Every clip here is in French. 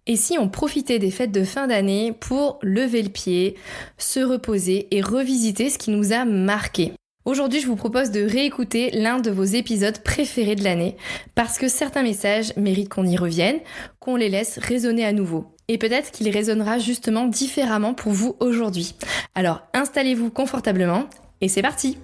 Et si on profitait des fêtes de fin d'année pour lever le pied, se reposer et revisiter ce qui nous a marqué? Aujourd'hui, je vous propose de réécouter l'un de vos épisodes préférés de l'année, parce que certains messages méritent qu'on y revienne, qu'on les laisse résonner à nouveau. Et peut-être qu'il résonnera justement différemment pour vous aujourd'hui. Alors installez-vous confortablement et c'est parti!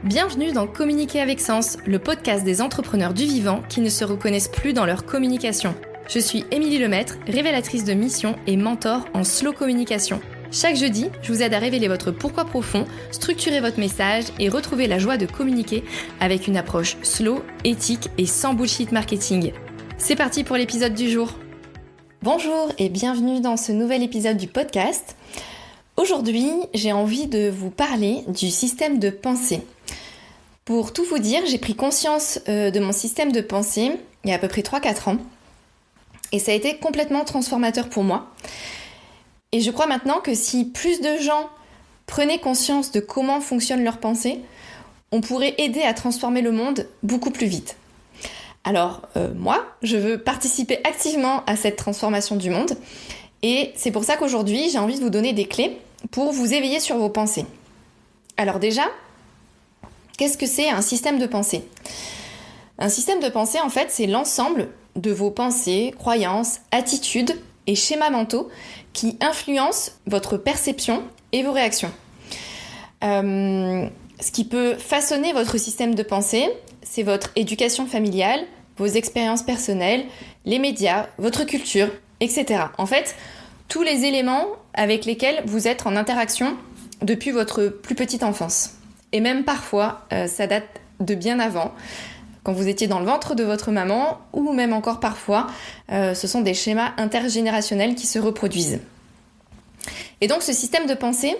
Bienvenue dans Communiquer avec Sens, le podcast des entrepreneurs du vivant qui ne se reconnaissent plus dans leur communication. Je suis Émilie Lemaître, révélatrice de mission et mentor en slow communication. Chaque jeudi, je vous aide à révéler votre pourquoi profond, structurer votre message et retrouver la joie de communiquer avec une approche slow, éthique et sans bullshit marketing. C'est parti pour l'épisode du jour. Bonjour et bienvenue dans ce nouvel épisode du podcast. Aujourd'hui, j'ai envie de vous parler du système de pensée. Pour tout vous dire, j'ai pris conscience de mon système de pensée il y a à peu près 3-4 ans. Et ça a été complètement transformateur pour moi. Et je crois maintenant que si plus de gens prenaient conscience de comment fonctionne leur pensée, on pourrait aider à transformer le monde beaucoup plus vite. Alors moi, je veux participer activement à cette transformation du monde. Et c'est pour ça qu'aujourd'hui, j'ai envie de vous donner des clés pour vous éveiller sur vos pensées. Alors déjà, qu'est-ce que c'est un système de pensée ? Un système de pensée, en fait, c'est l'ensemble de vos pensées, croyances, attitudes et schémas mentaux qui influencent votre perception et vos réactions. Ce qui peut façonner votre système de pensée, c'est votre éducation familiale, vos expériences personnelles, les médias, votre culture, etc. En fait, tous les éléments avec lesquels vous êtes en interaction depuis votre plus petite enfance. Et même parfois, ça date de bien avant, quand vous étiez dans le ventre de votre maman, ou même encore parfois, ce sont des schémas intergénérationnels qui se reproduisent. Et donc ce système de pensée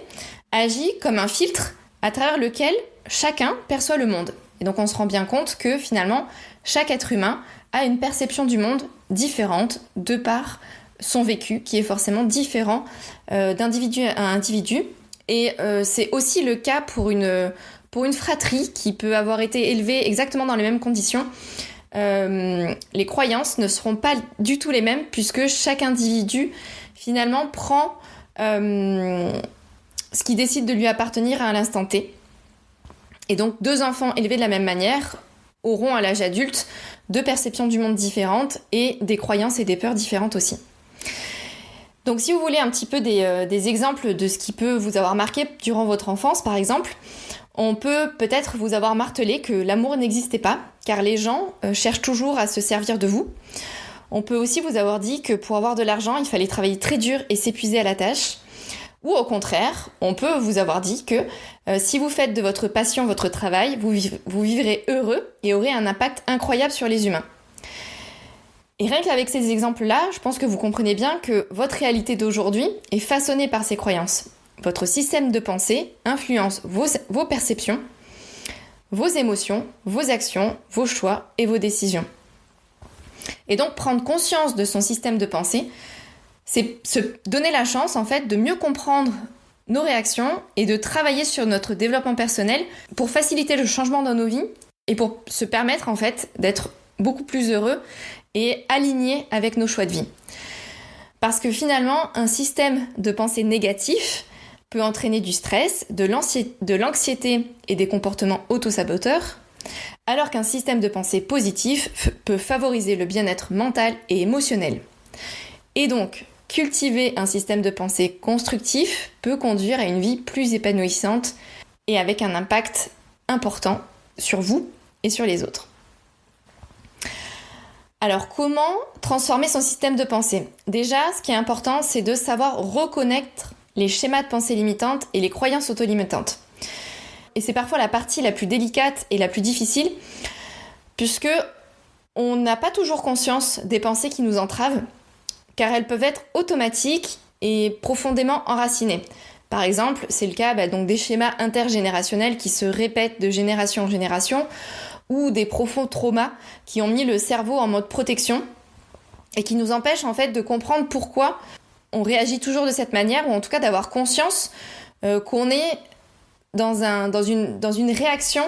agit comme un filtre à travers lequel chacun perçoit le monde. Et donc on se rend bien compte que finalement, chaque être humain a une perception du monde différente de par son vécu, qui est forcément différent d'individu à individu. Et c'est aussi le cas pour une fratrie qui peut avoir été élevée exactement dans les mêmes conditions. Les croyances ne seront pas du tout les mêmes puisque chaque individu finalement prend ce qui décide de lui appartenir à l'instant T. Et donc 2 enfants élevés de la même manière auront à l'âge adulte 2 perceptions du monde différentes et des croyances et des peurs différentes aussi. Donc si vous voulez un petit peu des exemples de ce qui peut vous avoir marqué durant votre enfance par exemple, on peut peut-être vous avoir martelé que l'amour n'existait pas, car les gens cherchent toujours à se servir de vous. On peut aussi vous avoir dit que pour avoir de l'argent, il fallait travailler très dur et s'épuiser à la tâche. Ou au contraire, on peut vous avoir dit que si vous faites de votre passion votre travail, vous vivrez heureux et aurez un impact incroyable sur les humains. Et rien qu'avec ces exemples-là, je pense que vous comprenez bien que votre réalité d'aujourd'hui est façonnée par ces croyances. Votre système de pensée influence vos perceptions, vos émotions, vos actions, vos choix et vos décisions. Et donc prendre conscience de son système de pensée, c'est se donner la chance en fait de mieux comprendre nos réactions et de travailler sur notre développement personnel pour faciliter le changement dans nos vies et pour se permettre en fait d'être beaucoup plus heureux et alignés avec nos choix de vie. Parce que finalement, un système de pensée négatif peut entraîner du stress, de l'anxiété et des comportements autosaboteurs, alors qu'un système de pensée positif peut favoriser le bien-être mental et émotionnel. Et donc, cultiver un système de pensée constructif peut conduire à une vie plus épanouissante et avec un impact important sur vous et sur les autres. Alors, comment transformer son système de pensée ? Déjà, ce qui est important, c'est de savoir reconnaître les schémas de pensée limitantes et les croyances auto-limitantes. Et c'est parfois la partie la plus délicate et la plus difficile, puisque on n'a pas toujours conscience des pensées qui nous entravent, car elles peuvent être automatiques et profondément enracinées. Par exemple, c'est le cas donc des schémas intergénérationnels qui se répètent de génération en génération, ou des profonds traumas qui ont mis le cerveau en mode protection et qui nous empêchent en fait de comprendre pourquoi on réagit toujours de cette manière, ou en tout cas d'avoir conscience qu'on est dans une réaction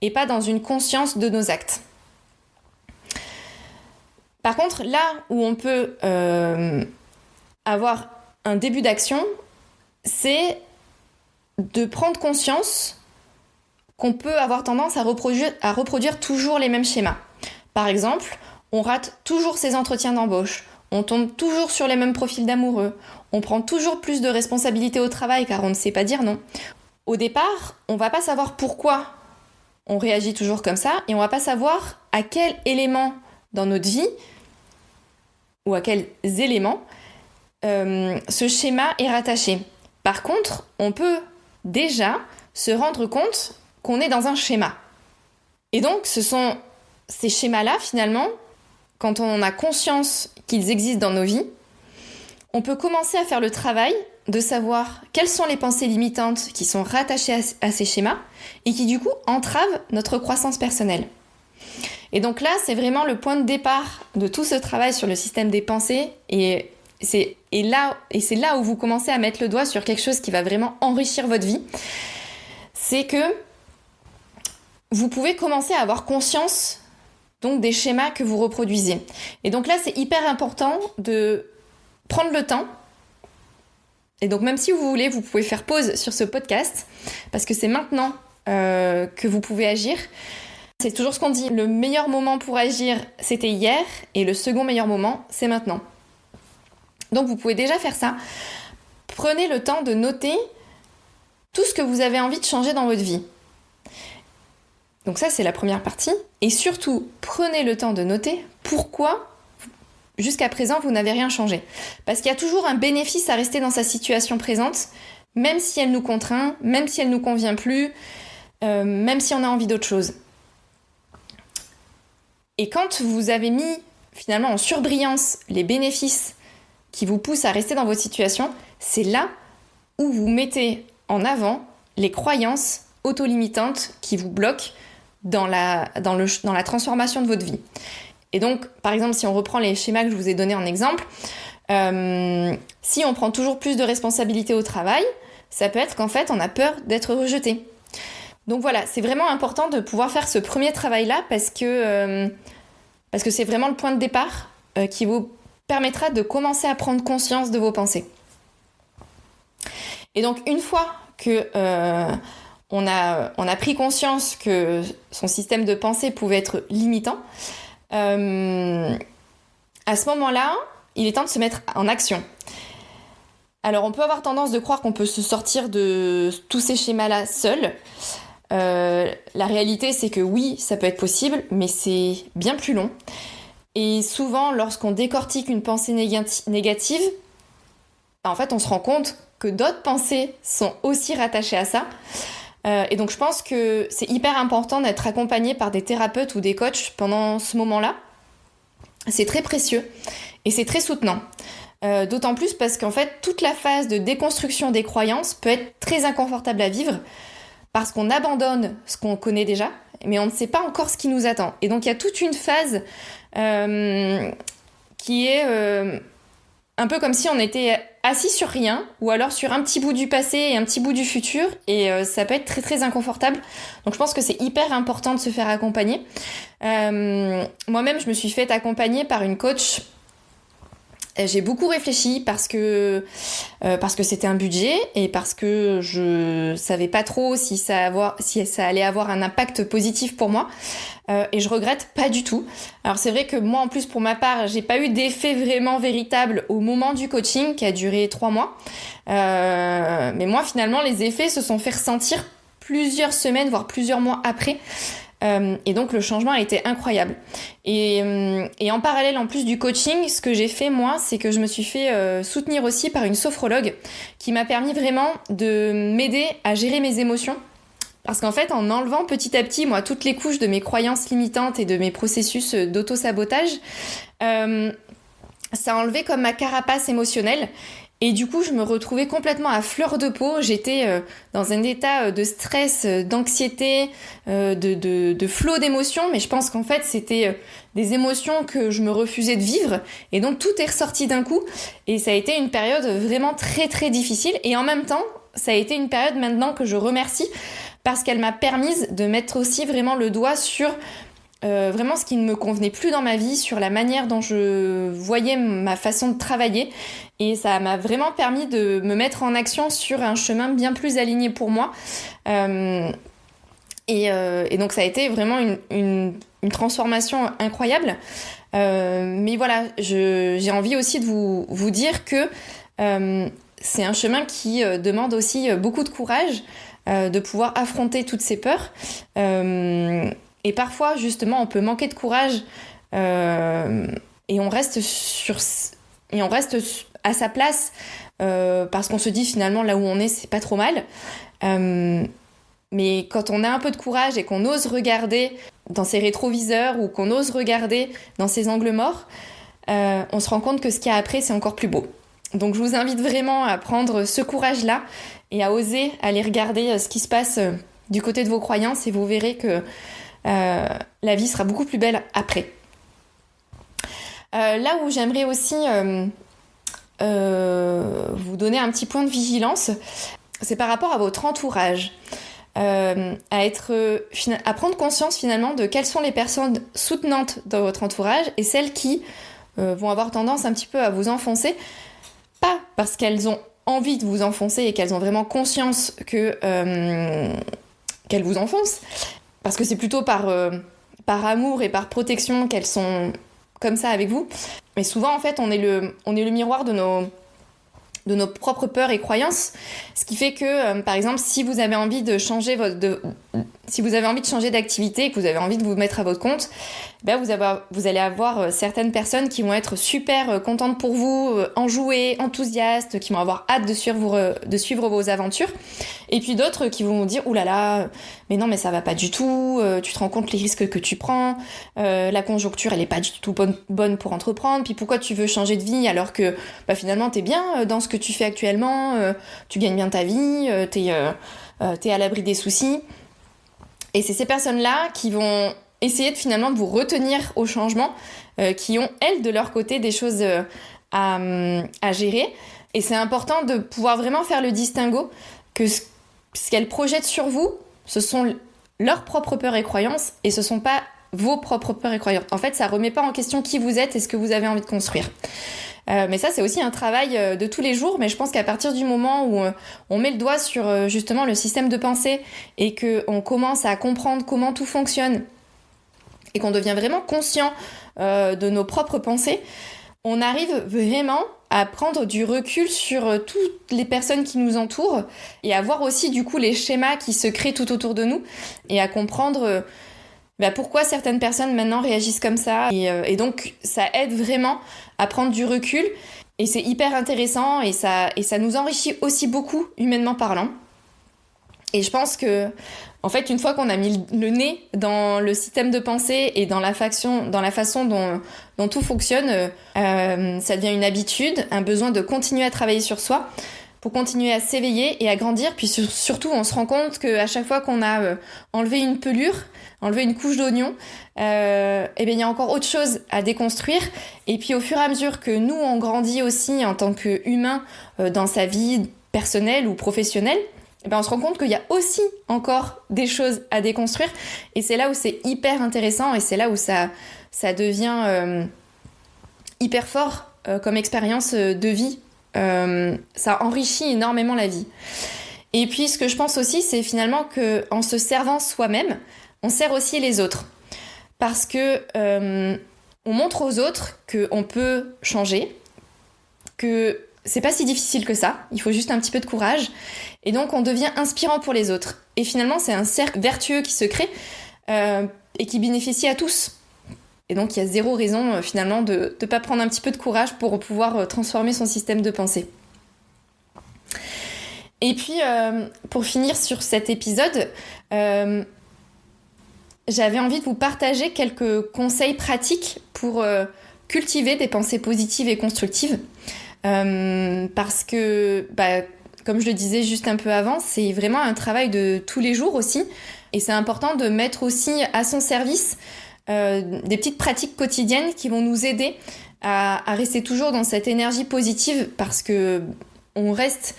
et pas dans une conscience de nos actes. Par contre, là où on peut avoir un début d'action, c'est de prendre conscience qu'on peut avoir tendance à reproduire toujours les mêmes schémas. Par exemple, on rate toujours ses entretiens d'embauche, on tombe toujours sur les mêmes profils d'amoureux, on prend toujours plus de responsabilités au travail car on ne sait pas dire non. Au départ, on va pas savoir pourquoi on réagit toujours comme ça et on va pas savoir à quel élément dans notre vie ou à quels éléments ce schéma est rattaché. Par contre, on peut déjà se rendre compte qu'on est dans un schéma. Et donc, ce sont ces schémas-là, finalement, quand on a conscience qu'ils existent dans nos vies, on peut commencer à faire le travail de savoir quelles sont les pensées limitantes qui sont rattachées à ces schémas et qui, du coup, entravent notre croissance personnelle. Et donc là, c'est vraiment le point de départ de tout ce travail sur le système des pensées et c'est là où vous commencez à mettre le doigt sur quelque chose qui va vraiment enrichir votre vie. C'est que vous pouvez commencer à avoir conscience donc des schémas que vous reproduisez. Et donc là, c'est hyper important de prendre le temps. Et donc même si vous voulez, vous pouvez faire pause sur ce podcast parce que c'est maintenant que vous pouvez agir. C'est toujours ce qu'on dit, le meilleur moment pour agir, c'était hier et le second meilleur moment, c'est maintenant. Donc vous pouvez déjà faire ça. Prenez le temps de noter tout ce que vous avez envie de changer dans votre vie. Donc ça, c'est la première partie. Et surtout, prenez le temps de noter pourquoi, jusqu'à présent, vous n'avez rien changé. Parce qu'il y a toujours un bénéfice à rester dans sa situation présente, même si elle nous contraint, même si elle nous convient plus, même si on a envie d'autre chose. Et quand vous avez mis, finalement, en surbrillance les bénéfices qui vous poussent à rester dans votre situation, c'est là où vous mettez en avant les croyances auto-limitantes qui vous bloquent dans la transformation de votre vie. Et donc, par exemple, si on reprend les schémas que je vous ai donnés en exemple, si on prend toujours plus de responsabilités au travail, ça peut être qu'en fait, on a peur d'être rejeté. Donc voilà, c'est vraiment important de pouvoir faire ce premier travail-là parce que c'est vraiment le point de départ qui vous permettra de commencer à prendre conscience de vos pensées. Et donc, une fois que on a pris conscience que son système de pensée pouvait être limitant, à ce moment-là, il est temps de se mettre en action. Alors, on peut avoir tendance de croire qu'on peut se sortir de tous ces schémas-là seul. La réalité, c'est que oui, ça peut être possible, mais c'est bien plus long. Et souvent, lorsqu'on décortique une pensée négative, en fait, on se rend compte que d'autres pensées sont aussi rattachées à ça. Et donc, je pense que c'est hyper important d'être accompagné par des thérapeutes ou des coachs pendant ce moment-là. C'est très précieux et c'est très soutenant. D'autant plus parce qu'en fait, toute la phase de déconstruction des croyances peut être très inconfortable à vivre parce qu'on abandonne ce qu'on connaît déjà, mais on ne sait pas encore ce qui nous attend. Et donc, il y a toute une phase qui est un peu comme si on était assis sur rien, ou alors sur un petit bout du passé et un petit bout du futur, et ça peut être très très inconfortable. Donc je pense que c'est hyper important de se faire accompagner. Moi-même, je me suis fait accompagner par une coach. J'ai beaucoup réfléchi parce que c'était un budget et parce que je savais pas trop si ça allait avoir un impact positif pour moi. Et je regrette pas du tout. Alors c'est vrai que moi, en plus, pour ma part, j'ai pas eu d'effet vraiment véritable au moment du coaching qui a duré 3 mois. Mais moi, finalement, les effets se sont fait ressentir plusieurs semaines, voire plusieurs mois après. Et donc le changement a été incroyable. Et en parallèle, en plus du coaching, ce que j'ai fait moi, c'est que je me suis fait soutenir aussi par une sophrologue qui m'a permis vraiment de m'aider à gérer mes émotions. Parce qu'en fait, en enlevant petit à petit, moi, toutes les couches de mes croyances limitantes et de mes processus d'auto-sabotage, ça a enlevé comme ma carapace émotionnelle. Et du coup, je me retrouvais complètement à fleur de peau. J'étais dans un état de stress, d'anxiété, de flot d'émotions. Mais je pense qu'en fait, c'était des émotions que je me refusais de vivre. Et donc, tout est ressorti d'un coup. Et ça a été une période vraiment très, très difficile. Et en même temps, ça a été une période maintenant que je remercie parce qu'elle m'a permise de mettre aussi vraiment le doigt sur vraiment ce qui ne me convenait plus dans ma vie, sur la manière dont je voyais ma façon de travailler. Et ça m'a vraiment permis de me mettre en action sur un chemin bien plus aligné pour moi. Et donc ça a été vraiment une transformation incroyable. Mais voilà, j'ai envie aussi de vous dire que c'est un chemin qui demande aussi beaucoup de courage, de pouvoir affronter toutes ces peurs. Et parfois, justement, on peut manquer de courage et on reste à sa place parce qu'on se dit finalement là où on est, c'est pas trop mal. Mais quand on a un peu de courage et qu'on ose regarder dans ses rétroviseurs ou qu'on ose regarder dans ses angles morts, on se rend compte que ce qu'il y a après, c'est encore plus beau. Donc je vous invite vraiment à prendre ce courage-là et à oser aller regarder ce qui se passe du côté de vos croyances et vous verrez que la vie sera beaucoup plus belle après. Là où j'aimerais aussi vous donner un petit point de vigilance, c'est par rapport à votre entourage. À prendre conscience finalement de quelles sont les personnes soutenantes dans votre entourage et celles qui vont avoir tendance un petit peu à vous enfoncer, pas parce qu'elles ont envie de vous enfoncer et qu'elles ont vraiment conscience qu'elles vous enfoncent, parce que c'est plutôt par amour et par protection qu'elles sont comme ça avec vous. Mais souvent en fait on est le miroir de nos propres peurs et croyances, ce qui fait que, par exemple, si vous avez envie de changer si vous avez envie de changer d'activité et que vous avez envie de vous mettre à votre compte, ben vous allez avoir certaines personnes qui vont être super contentes pour vous, enjouées, enthousiastes, qui vont avoir hâte de suivre vos aventures, et puis d'autres qui vont vous dire « Ouh là là, mais non mais ça va pas du tout, tu te rends compte les risques que tu prends, la conjoncture elle est pas du tout bonne pour entreprendre, puis pourquoi tu veux changer de vie alors que finalement t'es bien dans ce que tu fais actuellement, tu gagnes bien ta vie, t'es à l'abri des soucis ». Et c'est ces personnes-là qui vont essayer finalement de vous retenir au changement, qui ont, elles, de leur côté, des choses à gérer. Et c'est important de pouvoir vraiment faire le distinguo que ce qu'elles projettent sur vous, ce sont leurs propres peurs et croyances, et ce ne sont pas vos propres peurs et croyances. En fait, ça ne remet pas en question qui vous êtes et ce que vous avez envie de construire. Mais ça, c'est aussi un travail de tous les jours, mais je pense qu'à partir du moment où on met le doigt sur justement le système de pensée et qu'on commence à comprendre comment tout fonctionne et qu'on devient vraiment conscient de nos propres pensées, on arrive vraiment à prendre du recul sur toutes les personnes qui nous entourent et à voir aussi du coup les schémas qui se créent tout autour de nous et à comprendre pourquoi certaines personnes maintenant réagissent comme ça. Et donc ça aide vraiment à prendre du recul et c'est hyper intéressant et ça nous enrichit aussi beaucoup humainement parlant. Et je pense que en fait une fois qu'on a mis le nez dans le système de pensée et dans la façon dont tout fonctionne, ça devient une habitude, un besoin de continuer à travailler sur soi pour continuer à s'éveiller et à grandir. Puis surtout, on se rend compte qu'à chaque fois qu'on a enlevé une pelure, enlevé une couche d'oignon, il y a encore autre chose à déconstruire. Et puis au fur et à mesure que nous, on grandit aussi en tant qu'humain dans sa vie personnelle ou professionnelle, on se rend compte qu'il y a aussi encore des choses à déconstruire. Et c'est là où c'est hyper intéressant et c'est là où ça devient hyper fort comme expérience de vie. Ça enrichit énormément la vie. Et puis ce que je pense aussi, c'est finalement qu'en se servant soi-même, on sert aussi les autres. Parce que on montre aux autres qu'on peut changer, que c'est pas si difficile que ça, il faut juste un petit peu de courage, et donc on devient inspirant pour les autres. Et finalement, c'est un cercle vertueux qui se crée et qui bénéficie à tous. Et donc il y a zéro raison finalement de ne pas prendre un petit peu de courage pour pouvoir transformer son système de pensée. Et puis pour finir sur cet épisode, j'avais envie de vous partager quelques conseils pratiques pour cultiver des pensées positives et constructives. Parce que, comme je le disais juste un peu avant, c'est vraiment un travail de tous les jours aussi. Et c'est important de mettre aussi à son service des petites pratiques quotidiennes qui vont nous aider à rester toujours dans cette énergie positive parce que on reste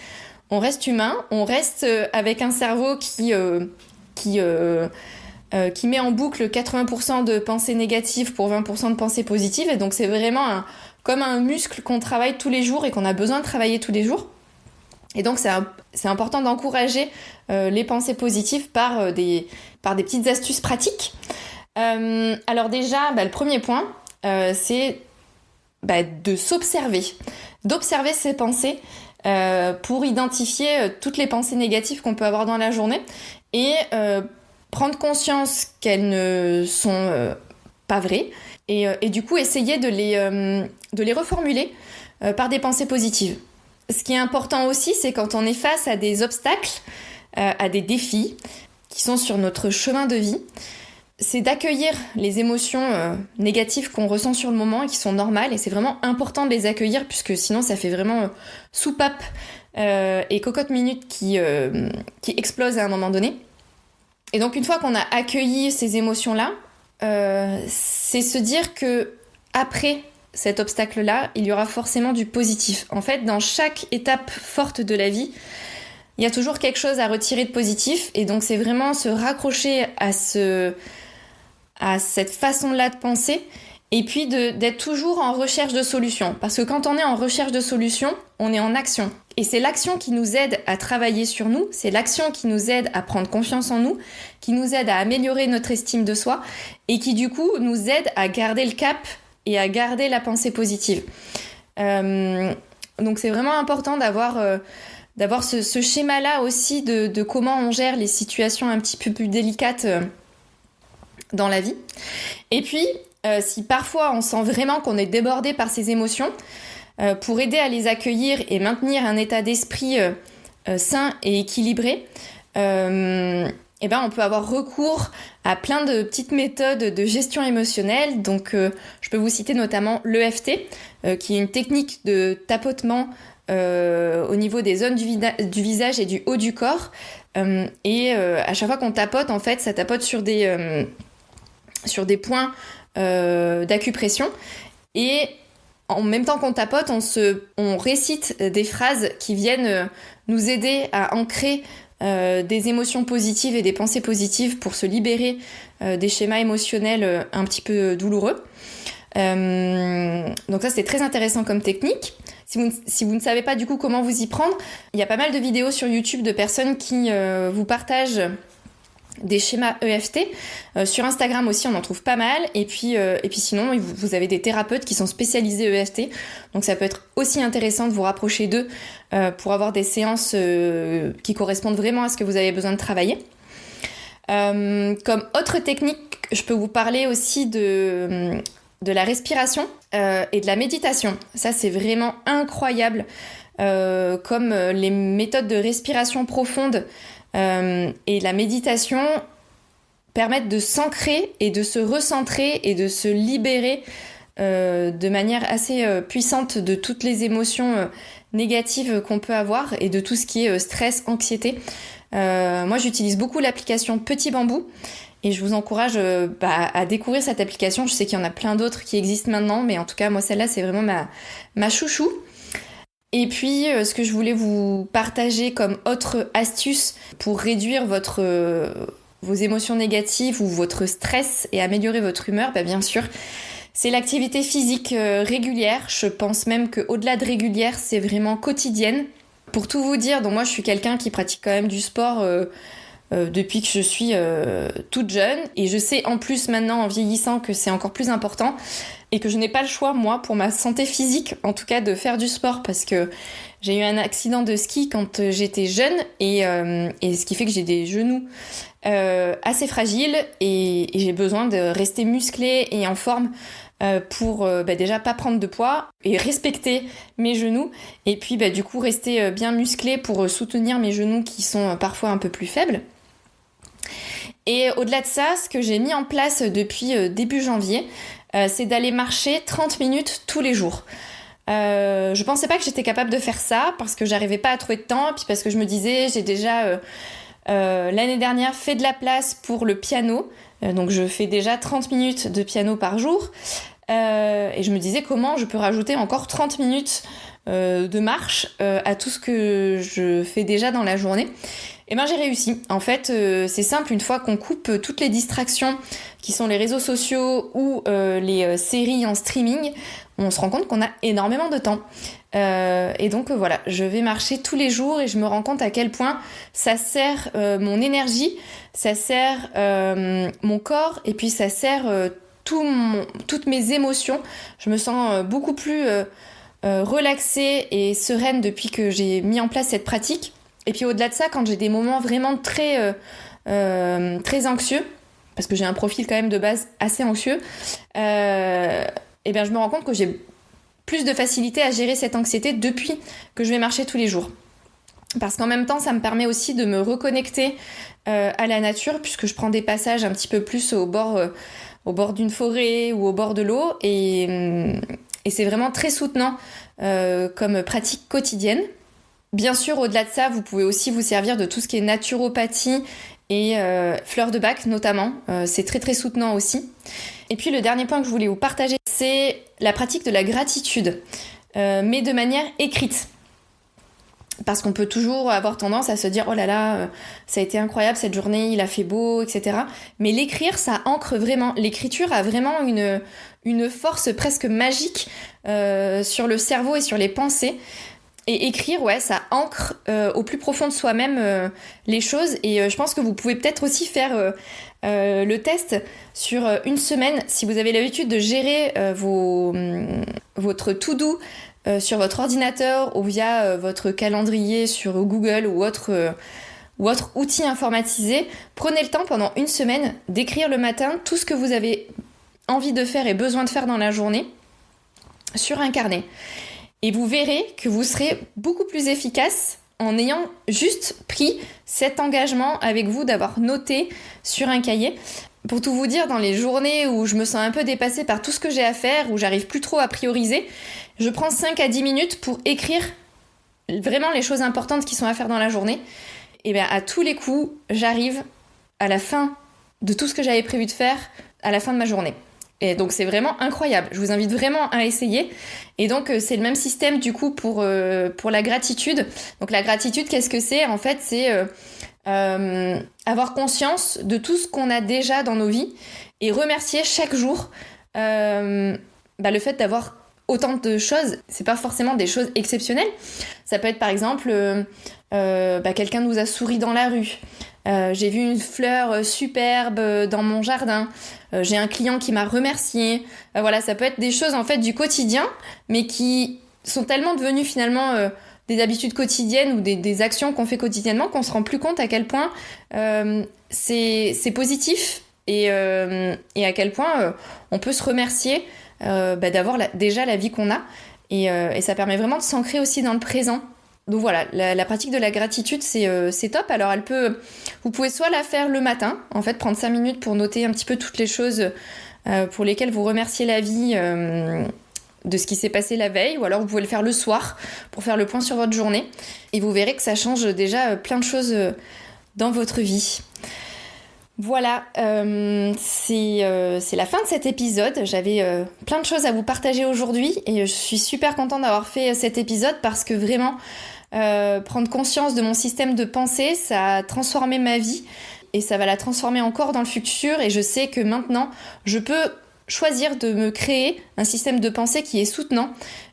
humain, on reste avec un cerveau qui qui met en boucle 80% de pensées négatives pour 20% de pensées positives. Et donc c'est vraiment comme un muscle qu'on travaille tous les jours et qu'on a besoin de travailler tous les jours. Et donc c'est important d'encourager les pensées positives par des petites astuces pratiques. Alors déjà, le premier point, c'est de s'observer, d'observer ses pensées pour identifier toutes les pensées négatives qu'on peut avoir dans la journée et prendre conscience qu'elles ne sont pas vraies et du coup essayer de les reformuler par des pensées positives. Ce qui est important aussi, c'est quand on est face à des obstacles, à des défis qui sont sur notre chemin de vie, c'est d'accueillir les émotions négatives qu'on ressent sur le moment et qui sont normales. Et c'est vraiment important de les accueillir puisque sinon ça fait vraiment soupape et cocotte minute qui explose à un moment donné. Et donc une fois qu'on a accueilli ces émotions-là, c'est se dire que après cet obstacle-là, il y aura forcément du positif. En fait, dans chaque étape forte de la vie, il y a toujours quelque chose à retirer de positif. Et donc c'est vraiment se raccrocher à cette façon-là de penser et puis d'être toujours en recherche de solutions. Parce que quand on est en recherche de solutions, on est en action. Et c'est l'action qui nous aide à travailler sur nous, c'est l'action qui nous aide à prendre confiance en nous, qui nous aide à améliorer notre estime de soi et qui du coup nous aide à garder le cap et à garder la pensée positive. Donc c'est vraiment important d'avoir ce schéma-là aussi de comment on gère les situations un petit peu plus délicates dans la vie. Et puis, si parfois on sent vraiment qu'on est débordé par ces émotions, pour aider à les accueillir et maintenir un état d'esprit sain et équilibré, on peut avoir recours à plein de petites méthodes de gestion émotionnelle. Donc, je peux vous citer notamment l'EFT, qui est une technique de tapotement au niveau des zones du visage et du haut du corps. À chaque fois qu'on tapote, en fait, ça tapote sur des points d'acupression. Et en même temps qu'on tapote, on récite des phrases qui viennent nous aider à ancrer des émotions positives et des pensées positives pour se libérer des schémas émotionnels un petit peu douloureux. Donc ça, c'est très intéressant comme technique. Si vous ne savez pas du coup comment vous y prendre, il y a pas mal de vidéos sur YouTube de personnes qui vous partagent des schémas EFT. Sur Instagram aussi, on en trouve pas mal. Et puis sinon, vous avez des thérapeutes qui sont spécialisés EFT. Donc ça peut être aussi intéressant de vous rapprocher d'eux pour avoir des séances qui correspondent vraiment à ce que vous avez besoin de travailler. Comme autre technique, je peux vous parler aussi de la respiration et de la méditation. Ça, c'est vraiment incroyable. Comme les méthodes de respiration profonde et la méditation permettent de s'ancrer et de se recentrer et de se libérer de manière assez puissante de toutes les émotions négatives qu'on peut avoir et de tout ce qui est stress, anxiété. Moi, j'utilise beaucoup l'application Petit Bambou et je vous encourage à découvrir cette application. Je sais qu'il y en a plein d'autres qui existent maintenant, mais en tout cas, moi, celle-là, c'est vraiment ma chouchou. Et puis, ce que je voulais vous partager comme autre astuce pour réduire vos émotions négatives ou votre stress et améliorer votre humeur, bien sûr, c'est l'activité physique régulière. Je pense même qu'au-delà de régulière, c'est vraiment quotidienne. Pour tout vous dire, donc moi, je suis quelqu'un qui pratique quand même du sport depuis que je suis toute jeune. Et je sais en plus maintenant, en vieillissant, que c'est encore plus important. Et que je n'ai pas le choix, moi, pour ma santé physique, en tout cas, de faire du sport parce que j'ai eu un accident de ski quand j'étais jeune et ce qui fait que j'ai des genoux assez fragiles et j'ai besoin de rester musclée et en forme pour déjà pas prendre de poids et respecter mes genoux et puis du coup rester bien musclée pour soutenir mes genoux qui sont parfois un peu plus faibles. Et au-delà de ça, ce que j'ai mis en place depuis début janvier, c'est d'aller marcher 30 minutes tous les jours. Je pensais pas que j'étais capable de faire ça parce que j'arrivais pas à trouver de temps, puis parce que je me disais, j'ai déjà l'année dernière fait de la place pour le piano, donc je fais déjà 30 minutes de piano par jour, et je me disais comment je peux rajouter encore 30 minutes de marche à tout ce que je fais déjà dans la journée. J'ai réussi. En fait, c'est simple, une fois qu'on coupe toutes les distractions qui sont les réseaux sociaux ou les séries en streaming, on se rend compte qu'on a énormément de temps. Et donc voilà, je vais marcher tous les jours et je me rends compte à quel point ça sert mon énergie, ça sert mon corps et puis ça sert toutes mes émotions. Je me sens beaucoup plus relaxée et sereine depuis que j'ai mis en place cette pratique. Et puis au-delà de ça, quand j'ai des moments vraiment très anxieux, parce que j'ai un profil quand même de base assez anxieux, je me rends compte que j'ai plus de facilité à gérer cette anxiété depuis que je vais marcher tous les jours. Parce qu'en même temps, ça me permet aussi de me reconnecter à la nature, puisque je prends des passages un petit peu plus au bord d'une forêt ou au bord de l'eau, et c'est vraiment très soutenant comme pratique quotidienne. Bien sûr, au-delà de ça, vous pouvez aussi vous servir de tout ce qui est naturopathie et fleurs de Bach notamment. C'est très très soutenant aussi. Et puis le dernier point que je voulais vous partager, c'est la pratique de la gratitude, mais de manière écrite. Parce qu'on peut toujours avoir tendance à se dire « Oh là là, ça a été incroyable cette journée, il a fait beau, etc. » Mais l'écrire, ça ancre vraiment. L'écriture a vraiment une force presque magique sur le cerveau et sur les pensées. Et écrire, ouais, ça ancre au plus profond de soi-même les choses. Et je pense que vous pouvez peut-être aussi faire le test sur une semaine. Si vous avez l'habitude de gérer votre to-do sur votre ordinateur ou via votre calendrier sur Google ou autre outil informatisé, prenez le temps pendant une semaine d'écrire le matin tout ce que vous avez envie de faire et besoin de faire dans la journée sur un carnet. Et vous verrez que vous serez beaucoup plus efficace en ayant juste pris cet engagement avec vous d'avoir noté sur un cahier. Pour tout vous dire, dans les journées où je me sens un peu dépassée par tout ce que j'ai à faire, où j'arrive plus trop à prioriser, je prends 5 à 10 minutes pour écrire vraiment les choses importantes qui sont à faire dans la journée. Et bien à tous les coups, j'arrive à la fin de tout ce que j'avais prévu de faire à la fin de ma journée. Et donc c'est vraiment incroyable, je vous invite vraiment à essayer. Et donc c'est le même système du coup pour la gratitude. Donc la gratitude, qu'est-ce que c'est ? En fait, c'est avoir conscience de tout ce qu'on a déjà dans nos vies et remercier chaque jour le fait d'avoir autant de choses. C'est pas forcément des choses exceptionnelles. Ça peut être par exemple quelqu'un nous a souri dans la rue. J'ai vu une fleur superbe dans mon jardin. J'ai un client qui m'a remercié. Voilà, ça peut être des choses en fait du quotidien, mais qui sont tellement devenues finalement des habitudes quotidiennes ou des actions qu'on fait quotidiennement qu'on se rend plus compte à quel point c'est positif et à quel point on peut se remercier d'avoir déjà la vie qu'on a. Et ça permet vraiment de s'ancrer aussi dans le présent. Donc voilà, la pratique de la gratitude, c'est top. Alors vous pouvez soit la faire le matin, en fait, prendre 5 minutes pour noter un petit peu toutes les choses pour lesquelles vous remerciez la vie de ce qui s'est passé la veille, ou alors vous pouvez le faire le soir pour faire le point sur votre journée. Et vous verrez que ça change déjà plein de choses dans votre vie. Voilà, c'est la fin de cet épisode. J'avais plein de choses à vous partager aujourd'hui et je suis super contente d'avoir fait cet épisode parce que vraiment, prendre conscience de mon système de pensée, ça a transformé ma vie et ça va la transformer encore dans le futur. Et je sais que maintenant, je peux choisir de me créer un système de pensée qui est soutenant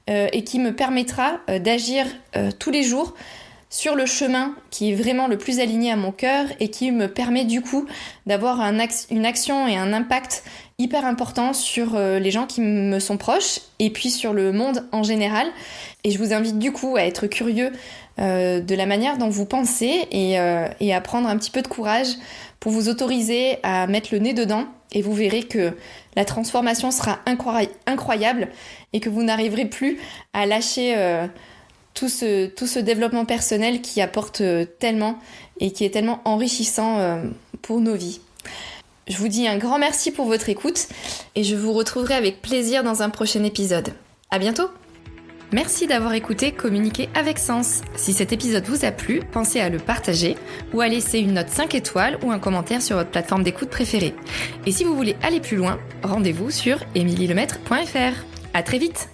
et qui me permettra d'agir tous les jours sur le chemin qui est vraiment le plus aligné à mon cœur et qui me permet du coup d'avoir une action et un impact hyper important sur les gens qui me sont proches et puis sur le monde en général. Et je vous invite du coup à être curieux de la manière dont vous pensez et à prendre un petit peu de courage pour vous autoriser à mettre le nez dedans, et vous verrez que la transformation sera incroyable et que vous n'arriverez plus à lâcher tout ce développement personnel qui apporte tellement et qui est tellement enrichissant pour nos vies. Je vous dis un grand merci pour votre écoute et je vous retrouverai avec plaisir dans un prochain épisode. À bientôt! Merci d'avoir écouté Communiquer avec Sens. Si cet épisode vous a plu, pensez à le partager ou à laisser une note 5 étoiles ou un commentaire sur votre plateforme d'écoute préférée. Et si vous voulez aller plus loin, rendez-vous sur emilielemaitre.fr. À très vite!